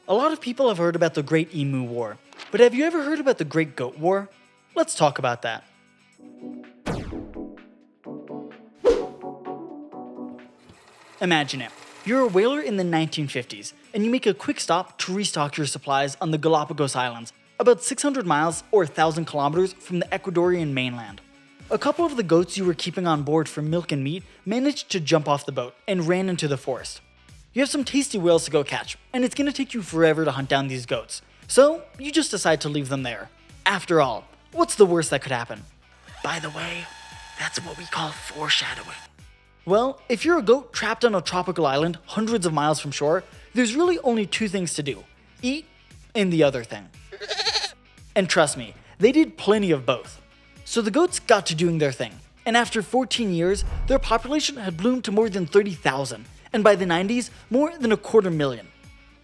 A lot of people have heard about the Great Emu War, but have you ever heard about the Great Goat War? Let's talk about that. Imagine it. You're a whaler in the 1950s, and you make a quick stop to restock your supplies on the Galapagos Islands, about 600 miles or 1,000 kilometers from the Ecuadorian mainland. A couple of the goats you were keeping on board for milk and meat managed to jump off the boat and ran into the forest. You have some tasty whales to go catch, and it's going to take you forever to hunt down these goats, so you just decide to leave them there. After all, what's the worst that could happen? By the way, that's what we call foreshadowing. Well, if you're a goat trapped on a tropical island hundreds of miles from shore, there's really only two things to do: eat and the other thing. And trust me, they did plenty of both. So the goats got to doing their thing, and after 14 years, their population had bloomed to more than 30,000, and by the 90s, more than 250,000.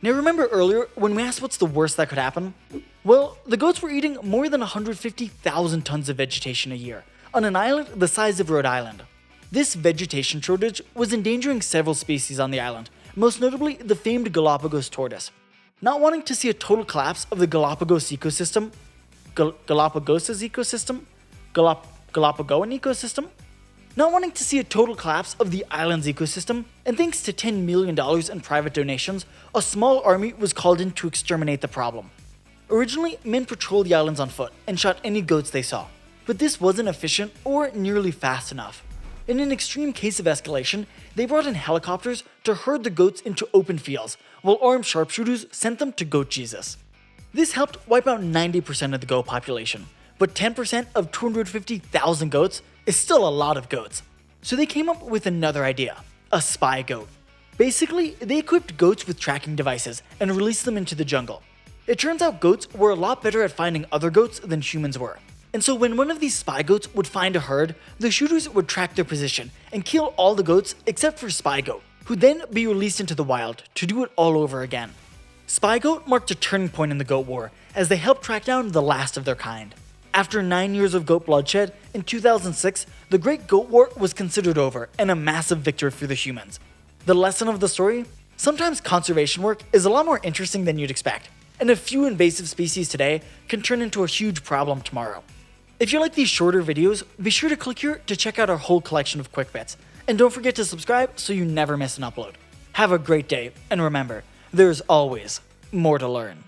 Now remember earlier when we asked what's the worst that could happen? Well, the goats were eating more than 150,000 tons of vegetation a year, on an island the size of Rhode Island. This vegetation shortage was endangering several species on the island, most notably the famed Galapagos Tortoise. Not wanting to see a total collapse of the Galapagos ecosystem, Galapagoan ecosystem? Not wanting to see a total collapse of the island's ecosystem, and thanks to $10 million in private donations, a small army was called in to exterminate the problem. Originally, men patrolled the islands on foot and shot any goats they saw, but this wasn't efficient or nearly fast enough. In an extreme case of escalation, they brought in helicopters to herd the goats into open fields, while armed sharpshooters sent them to Goat Jesus. This helped wipe out 90% of the goat population, but 10% of 250,000 goats is still a lot of goats. So they came up with another idea: a spy goat. Basically, they equipped goats with tracking devices and released them into the jungle. It turns out goats were a lot better at finding other goats than humans were. And so when one of these spy goats would find a herd, the shooters would track their position and kill all the goats except for Spy Goat, who'd then be released into the wild to do it all over again. Spy Goat marked a turning point in the Goat War, as they helped track down the last of their kind. After 9 years of goat bloodshed, in 2006, the Great Goat War was considered over and a massive victory for the humans. The lesson of the story? Sometimes conservation work is a lot more interesting than you'd expect, and a few invasive species today can turn into a huge problem tomorrow. If you like these shorter videos, be sure to click here to check out our whole collection of quick bits, and don't forget to subscribe so you never miss an upload. Have a great day, and remember, there's always more to learn.